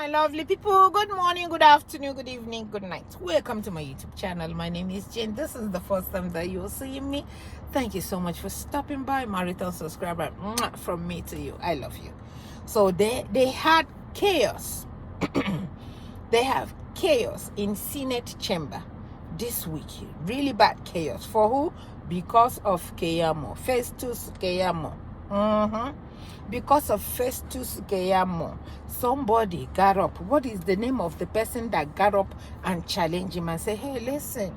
my lovely people. Good morning, good afternoon, good evening, good night. Welcome to my YouTube channel. My name is Jane. This is the first time that you're seeing me. Thank you so much for stopping by. My return subscriber, from me to you. I love you. So they had chaos. They have chaos in Senate chamber this week. Really bad chaos. For who? Because of Keyamo. Festus Keyamo. Because of Festus Keyamo, somebody got up. What is the name of the person that got up and challenged him and said, hey, listen,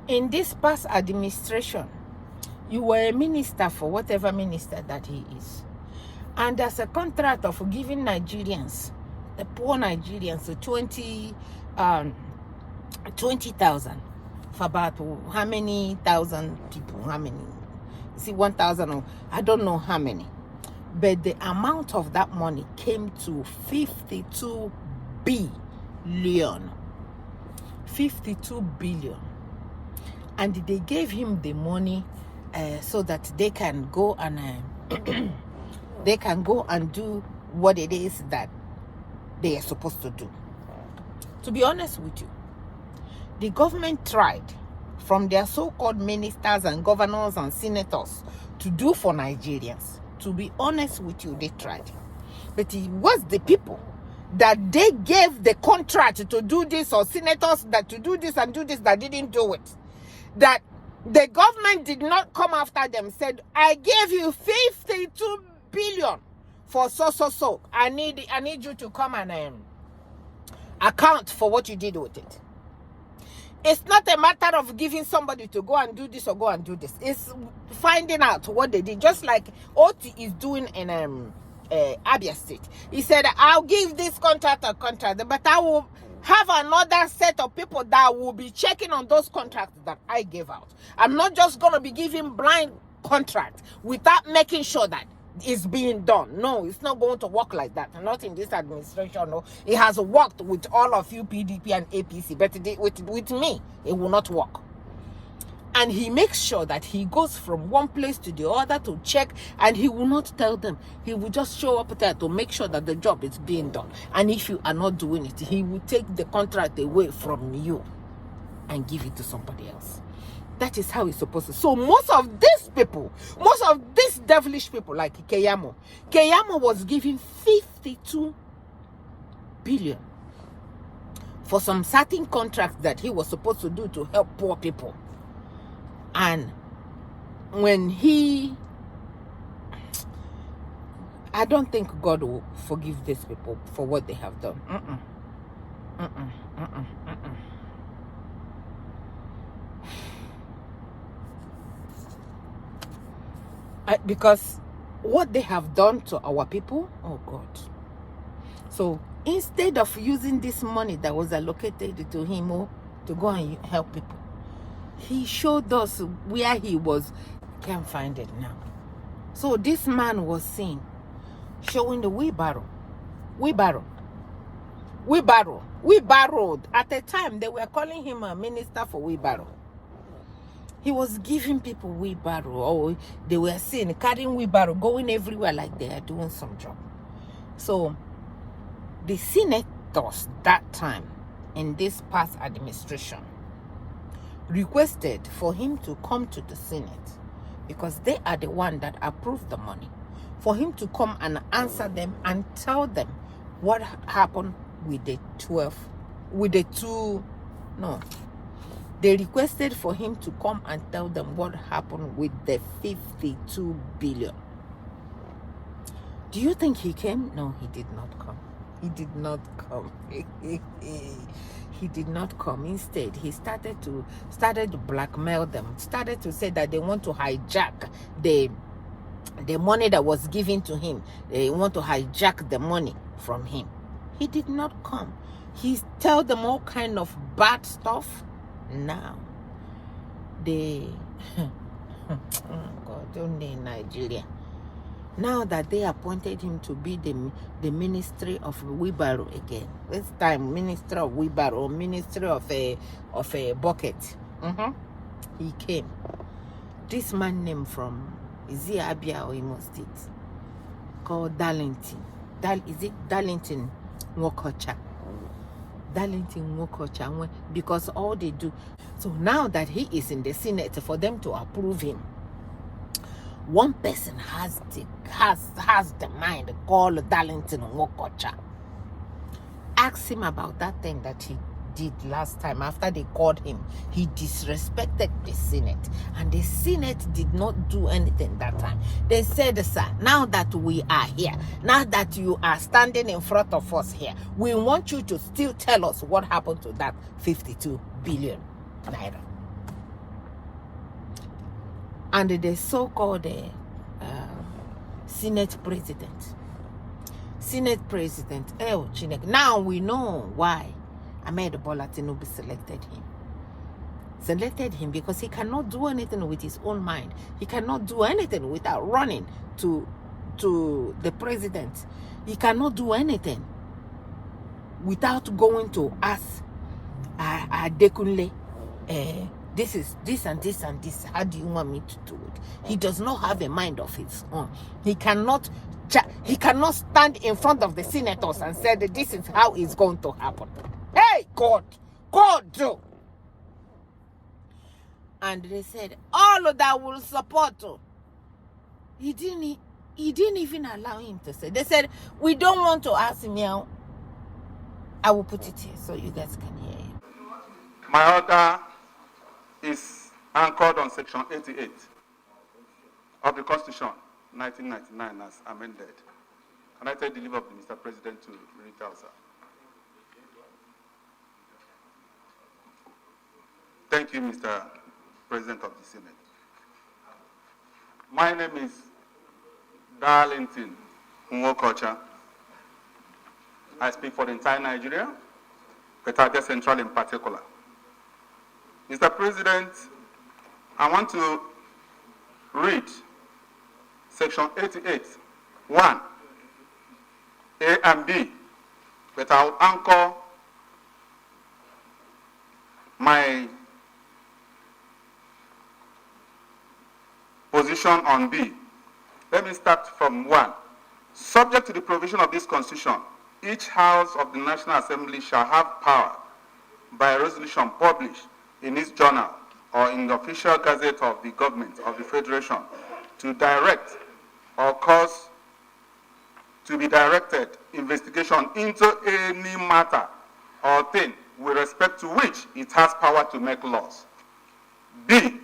in this past administration, you were a minister for whatever minister that he is. And there's a contract of giving Nigerians, the poor Nigerians, 20,000 for about how many thousand people? How many? See, 1,000, I don't know how many. But the amount of that money came to 52 billion. 52 billion. And they gave him the money so that they can go and do what it is that they are supposed to do. To be honest with you, the government tried from their so-called ministers and governors and senators to do for Nigerians. To be honest with you, they tried. But it was the people that they gave the contract to do this, or senators that to do this and do this, that didn't do it. That the government did not come after them, said, I gave you 52 billion for so. I need you to come and account for what you did with it. It's not a matter of giving somebody to go and do this or go and do this. It's finding out what they did. Just like Oti is doing in Abia State. He said, I'll give this contract, but I will have another set of people that will be checking on those contracts that I gave out. I'm not just going to be giving blind contracts without making sure that it's being done. No, it's not going to work like that. Not in this administration. No, it has worked with all of you, PDP and APC, but with me, it will not work. And he makes sure that he goes from one place to the other to check, and he will not tell them. He will just show up there to make sure that the job is being done. And if you are not doing it, he will take the contract away from you and give it to somebody else. That is how it's supposed to. So most of these people, most of these devilish people like Keyamo was given 52 billion for some certain contracts that he was supposed to do to help poor people. And when I don't think God will forgive these people for what they have done. Because what they have done to our people, oh God. So instead of using this money that was allocated to him to go and help people, he showed us where he was. Can't find it now. So this man was seen showing the wheelbarrow. At the time, they were calling him a minister for wheelbarrow. He was giving people wheelbarrow, or they were seen carrying wheelbarrow, going everywhere like they are doing some job. So the senators that time in this past administration requested for him to come to the Senate, because they are the one that approved the money, for him to come and answer them and tell them what happened with the they requested for him to come and tell them what happened with the 52 billion. Do you think he came? No, he did not come. He did not come. He did not come. Instead, he started to blackmail them. Started to say that they want to hijack the money that was given to him. They want to hijack the money from him. He did not come. He tell them all kind of bad stuff. Now, oh God, only in Nigeria. Now that they appointed him to be the ministry of wheelbarrow again. This time, minister of wheelbarrow, ministry of a bucket. He came. This man named from Abia or Imo State, called Darlington. Is it Darlington? Nwokocha. Darlington Nwokocha, because all they do. So now that he is in the Senate, for them to approve him, one person has the mind called Darlington Nwokocha. Ask him about that thing that he did last time after they called him. He disrespected the Senate, and the Senate did not do anything that time. They said, sir, now that we are here, now that you are standing in front of us here, we want you to still tell us what happened to that 52 billion naira. And the so-called Senate president, now we know why Ahmed Bola Tinubu selected him because he cannot do anything with his own mind. He cannot do anything without running to the president. He cannot do anything without going to ask Adekunle, this is this and this and this. How do you want me to do it? He does not have a mind of his own. He cannot stand in front of the senators and say that this is how it's going to happen. Hey, God do. And they said all of that will support. He didn't even allow him to say. They said, we don't want to ask him now. I will put it here so you guys can hear him. My order is anchored on Section 88 of the Constitution, 1999, as amended. Can I take the leave of Mr. President to read it out, sir? Thank you, Mr. President of the Senate. My name is Darlington Nwokocha. I speak for the entire Nigeria, but Abia Central in particular. Mr. President, I want to read Section 88, 1, A and B, but I'll anchor my position on B. Let me start from 1. Subject to the provision of this Constitution, each House of the National Assembly shall have power by resolution published in its journal or in the official gazette of the government of the Federation to direct or cause to be directed investigation into any matter or thing with respect to which it has power to make laws. B,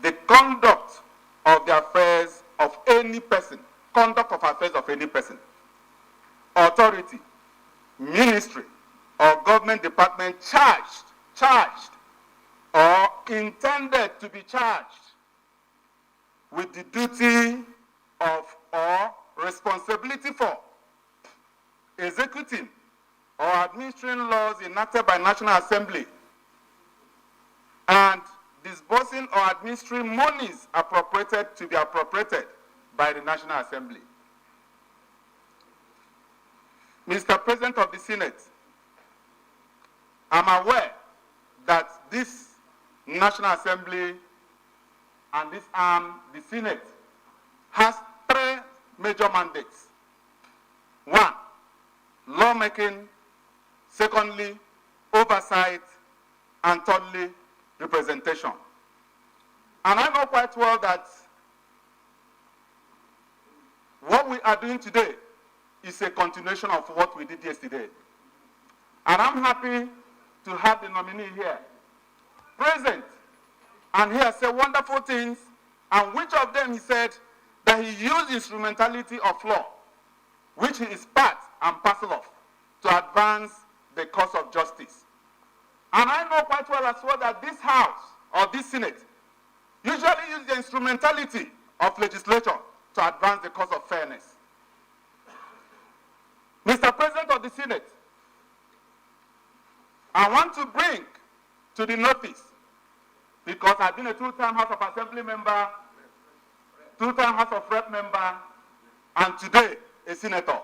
the conduct of the affairs of any person, authority, ministry, or government department charged or intended to be charged with the duty of or responsibility for executing or administering laws enacted by National Assembly and disbursing or administering monies appropriated to be appropriated by the National Assembly. Mr. President of the Senate, I'm aware that this National Assembly and this arm, the Senate, has 3 major mandates. 1, lawmaking. Secondly, oversight. And thirdly, representation. And I know quite well that what we are doing today is a continuation of what we did yesterday. And I'm happy to have the nominee here present. And he has said wonderful things, and which of them he said that he used instrumentality of law, which he is part and parcel of, to advance the cause of justice. And I know quite well as well that this House or this Senate usually use the instrumentality of legislation to advance the cause of fairness. Mr. President of the Senate, I want to bring to the notice, because I've been a 2-time House of Assembly member, 2-time House of Rep member, and today a senator.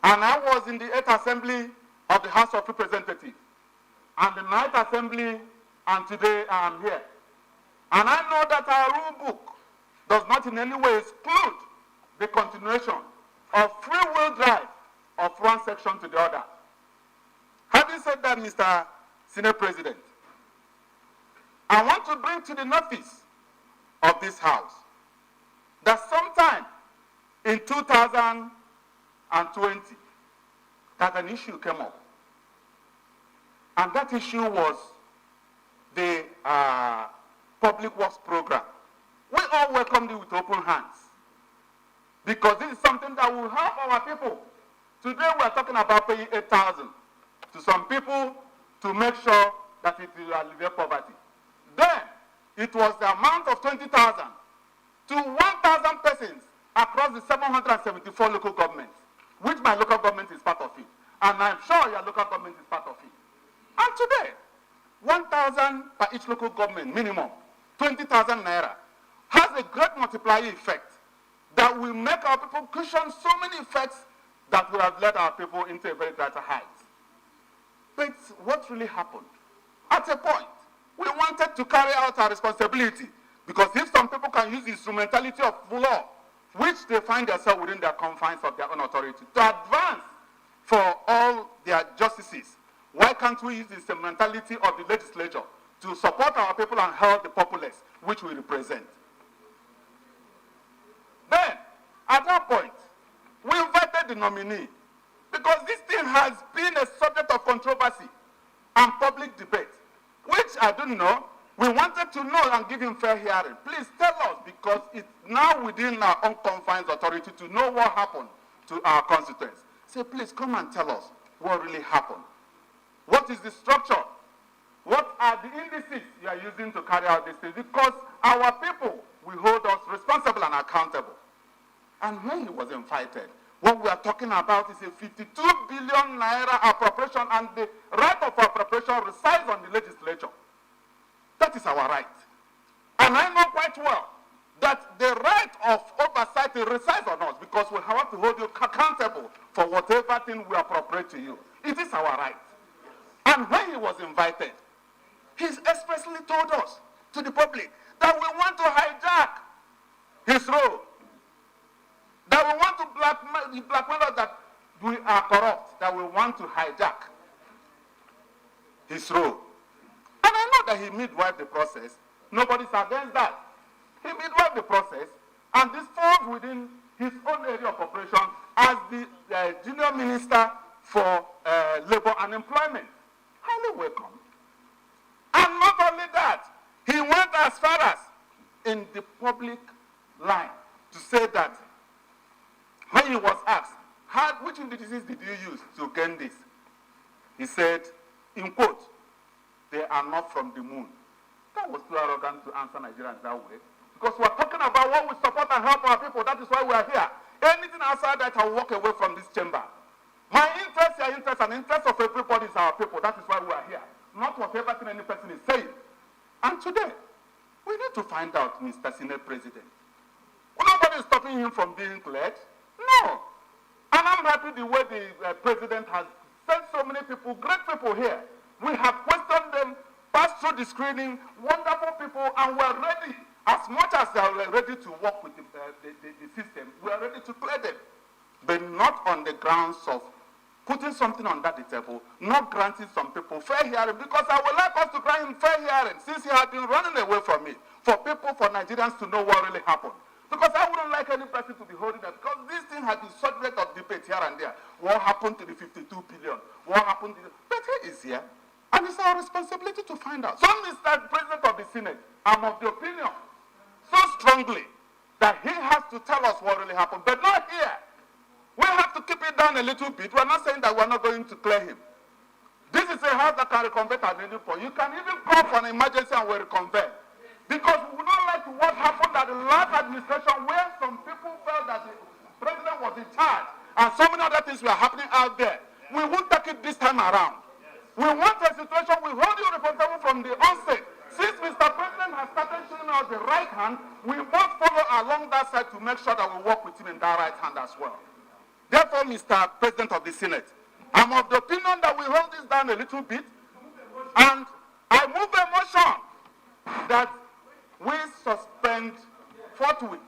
And I was in the 8th Assembly of the House of Representatives, and the 9th Assembly, and today I am here. And I know that our rule book does not in any way exclude the continuation of free will drive of one section to the other. Having said that, Mr. Senate President, I want to bring to the notice of this House that sometime in 2020, that an issue came up. And that issue was the public works program. We all welcomed it with open hands because this is something that will help our people. Today we are talking about paying 8,000 to some people to make sure that it will alleviate poverty. Then it was the amount of 20,000 to 1,000 persons across the 774 local governments, which my local government is part of it. And I'm sure your local government is part of it. And today, 1,000 per each local government minimum, 20,000 naira, has a great multiplier effect that will make our people cushion so many effects that will have led our people into a very greater height. But what really happened? At a point, we wanted to carry out our responsibility because if some people can use the instrumentality of law, which they find themselves within their confines of their own authority, to advance for all their justices, why can't we use the instrumentality of the legislature to support our people and help the populace, which we represent? Then, at that point, we invited the nominee because this thing has been a subject of controversy and public debate, which I don't know. We wanted to know and give him fair hearing. Please tell us, because it's now within our own confines authority to know what happened to our constituents. Say, please come and tell us what really happened. What is the structure? What are the indices you are using to carry out this thing? Because our people will hold us responsible and accountable. And when he was invited, what we are talking about is a 52 billion naira appropriation, and the right of appropriation resides on the legislature. That is our right. And I know quite well that the right of oversight resides on us because we have to hold you accountable for whatever thing we appropriate to you. It is our right. And when he was invited, he expressly told us, to the public, that we want to hijack his role. That we want to blackmail us, that we are corrupt, that we want to hijack his role. And I know that he midwifed the process. Nobody's against that. He midwifed the process, and this falls within his own area of operation as the junior minister for labor and employment. Highly welcome. And not only that, he went as far as in the public line to say that when he was asked, which indices did you use to gain this? He said, in quote, they are not from the moon. That was too arrogant to answer Nigerians that way. Because we are talking about what we support and help our people. That is why we are here. Anything outside that, I will walk away from this chamber. My interest, your interest, and the interest of everybody is our people. That is why we are here. Not whatever thing any person is saying. And today, we need to find out, Mr. Senate President. Nobody is stopping him from being cleared. No. And I'm happy the way the president has sent so many people, great people here. We have questioned them, passed through the screening, wonderful people, and we're ready. As much as they are ready to work with the system, we are ready to clear them. But not on the grounds of putting something on that table, not granting some people fair hearing, because I would like us to grant him fair hearing, since he had been running away from it, for people, for Nigerians to know what really happened. Because I wouldn't like any person to be holding that, because this thing has been subject of debate here and there. What happened to the 52 billion? What happened to the... But he is here, and it's our responsibility to find out. So, Mr. President of the Senate, I'm of the opinion, so strongly, that he has to tell us what really happened, but not here. We have to keep it down a little bit. We're not saying that we're not going to clear him. This is a house that can reconvert at any point. You can even call for an emergency and we'll reconvert. Because we would not like what happened at the last administration, where some people felt that the president was in charge and so many other things were happening out there. We won't take it this time around. We want a situation, we hold you responsible from the onset. Since Mr. President has started showing us the right hand, we must follow along that side to make sure that we work with him in that right hand as well. Therefore, Mr. President of the Senate, I'm of the opinion that we hold this down a little bit, and I move a motion that we suspend forthwith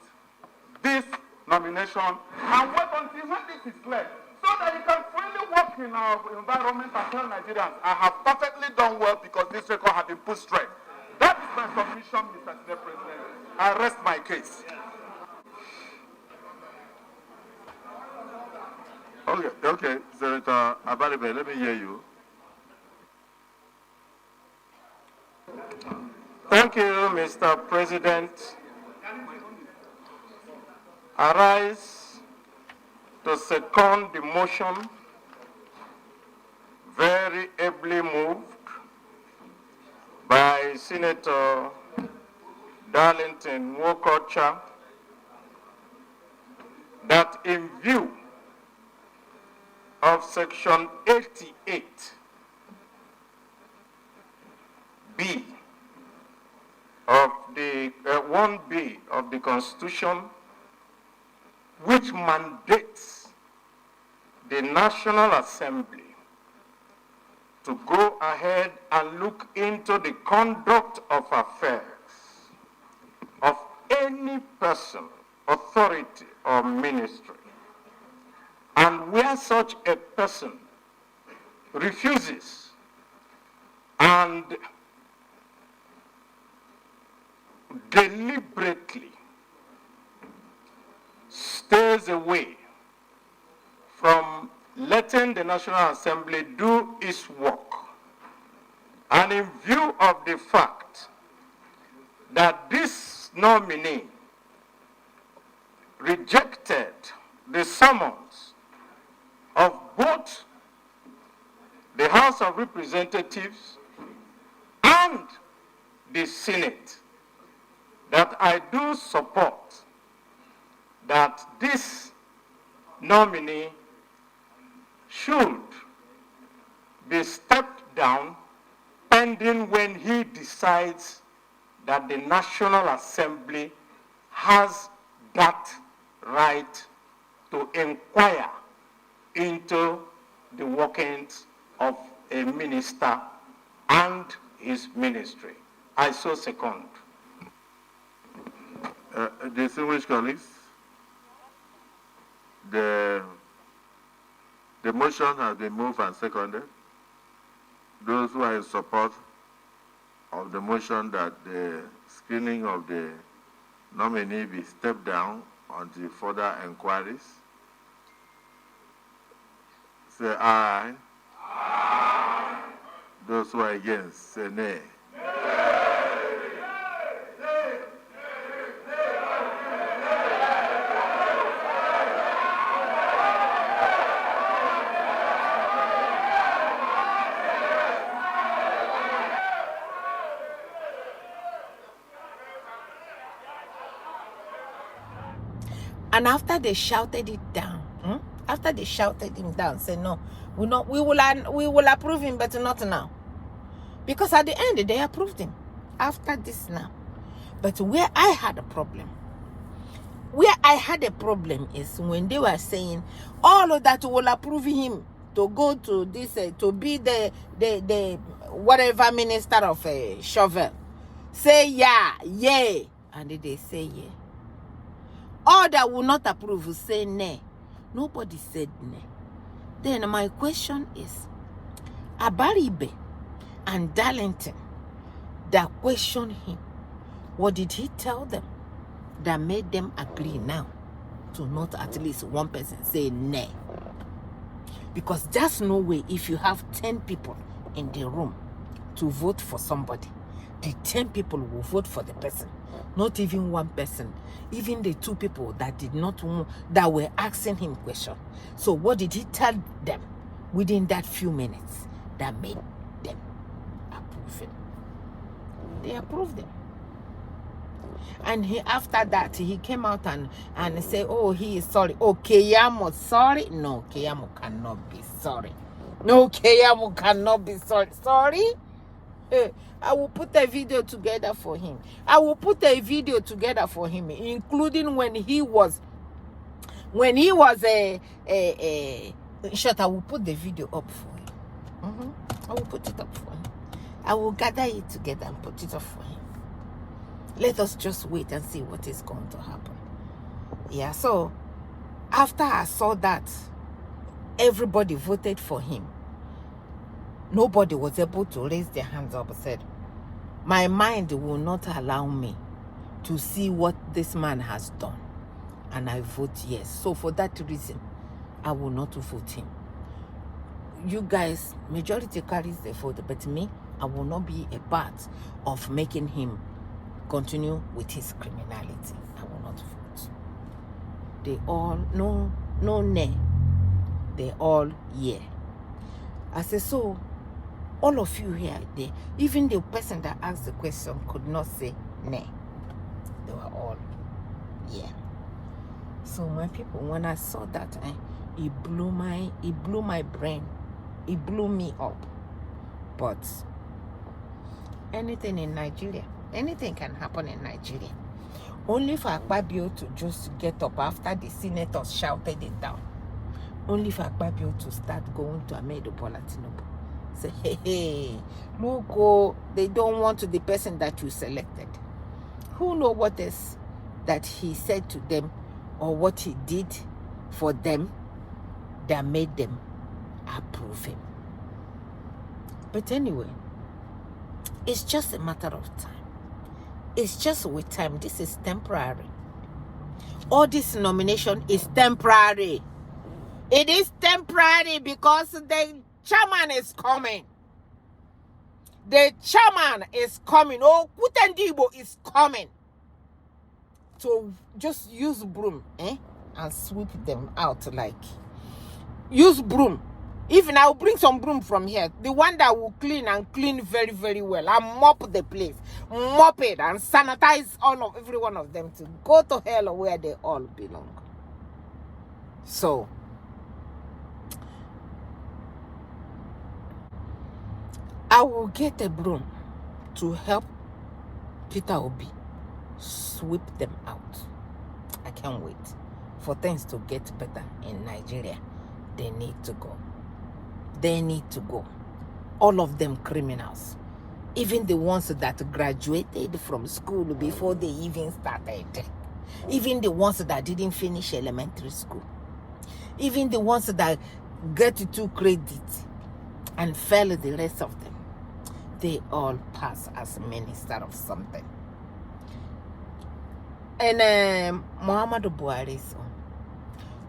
this nomination and wait until when this is clear, so that you can freely work in our environment and tell Nigerians, I have perfectly done well because this record has been put straight. That is my submission, Mr. Senate President. I rest my case. Okay, Senator Abaribe, let me hear you. Thank you, Mr. President. I rise to second the motion, very ably moved by Senator Darlington Wokocha, that in view of Section 88 B of the 1B of the Constitution, which mandates the National Assembly to go ahead and look into the conduct of affairs of any person, authority, or ministry. And where such a person refuses and deliberately stays away from letting the National Assembly do its work, and in view of the fact that this nominee rejected the summons of both the House of Representatives and the Senate, that I do support that this nominee should be stepped down pending when he decides that the National Assembly has that right to inquire into the workings of a minister and his ministry. I so second. Distinguished colleagues, the motion has been moved and seconded. Those who are in support of the motion that the screening of the nominee be stepped down until further inquiries, say aye. Aye. Those who are against, say nay. And after they shouted it down, after they shouted him down, say no, we will approve him, but not now. Because at the end, they approved him after this now. But where I had a problem is when they were saying all of that will approve him to go to this, to be the whatever minister of shovel. Say yeah, yay. And they say yeah. All that will not approve will say nay. Nobody said nay. Then my question is, Abaribe and Darlington that questioned him, what did he tell them that made them agree now to not at least one person say nay? Because there's no way if you have 10 people in the room to vote for somebody, the 10 people will vote for the person. Not even one person, even the 2 people that did not want, that were asking him question. So what did he tell them within that few minutes that made them approve him? They approved him. And after that, he came out and said, oh, he is sorry. Oh, Keyamo, sorry? No, Keyamo cannot be sorry. No, Keyamo cannot be sorry. Sorry? I will put a video together for him. Including when he was in short, I will put the video up for him. I will put it up for him. I will gather it together and put it up for him. Let us just wait and see what is going to happen. Yeah, so after I saw that, everybody voted for him. Nobody was able to raise their hands up and said, my mind will not allow me to see what this man has done, and I vote yes. So for that reason, I will not vote him. You guys, majority carries the vote, but me, I will not be a part of making him continue with his criminality. I will not vote. They all, no nay. They all yeah. I say, so all of you here, even the person that asked the question could not say nay. They were all yeah. So my people, when I saw that, it blew my brain. It blew me up. But anything in Nigeria, anything can happen in Nigeria. Only for Akpabio to just get up after the senators shouted it down. Only for Akpabio to start going to Bola Tinubu. Say, hey, look, oh, they don't want the person that you selected. Who knows what is that he said to them or what he did for them that made them approve him. But anyway, it's just a matter of time. It's just with time. This is temporary. All this nomination is temporary. It is temporary because the chairman is coming. The chairman is coming. Oh, Kutendibo is coming. So just use broom, and sweep them out. Like, use broom. Even I'll bring some broom from here, the one that will clean and clean very, very well, and mop the place, mop it and sanitize every one of them to go to hell where they all belong. So I will get a broom to help Peter Obi sweep them out. I can't wait for things to get better in Nigeria. They need to go. They need to go. All of them criminals. Even the ones that graduated from school before they even started. Even the ones that didn't finish elementary school. Even the ones that get 2 credits and fail the rest of them. They all pass as minister of something. And Muhammadu Buhari's own.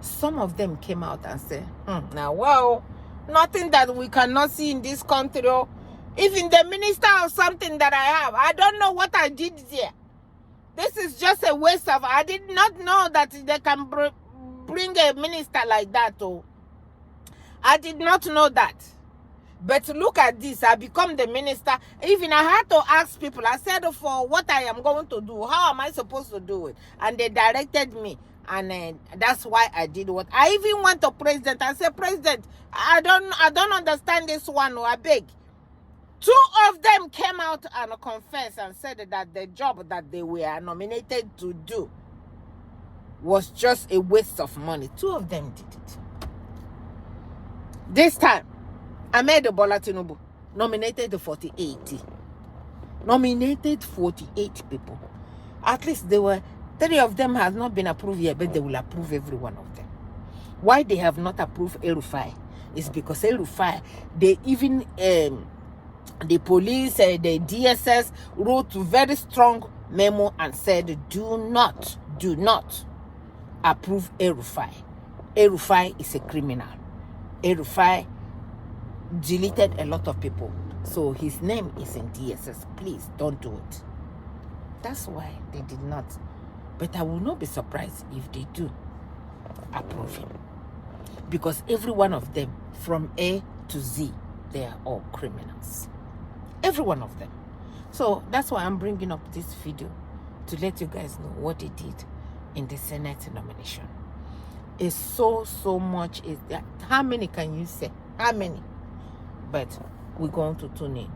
Some of them came out and said, now, wow, nothing that we cannot see in this country. Even the minister of something that I have, I don't know what I did there. This is just a waste of, I did not know that they can bring a minister like that. Oh, I did not know that. But look at this, I become the minister. Even I had to ask people, I said, for what I am going to do, how am I supposed to do it? And they directed me. And that's why I did what. I even went to president and said, President, I don't understand this one, I beg. 2 of them came out and confessed and said that the job that they were nominated to do was just a waste of money. 2 of them did it. This time, Bola Tinubu nominated 48. Nominated 48 people. At least they were 3 of them has not been approved yet, but they will approve every one of them. Why they have not approved El-Rufai is because El-Rufai, they even the police, the DSS wrote a very strong memo and said, do not approve El-Rufai. El-Rufai is a criminal. El-Rufai deleted a lot of people. So his name is in DSS. Please don't do it. That's why they did not. But I will not be surprised if they do approve him. Because every one of them, from A to Z, they are all criminals. Every one of them. So that's why I'm bringing up this video to let you guys know what they did in the Senate nomination. It's so much. Is that, how many can you say? How many? But we're going to tune in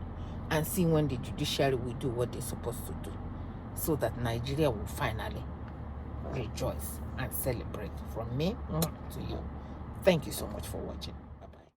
and see when the judiciary will do what they're supposed to do, so that Nigeria will finally rejoice and celebrate. From me to you. Thank you so much for watching.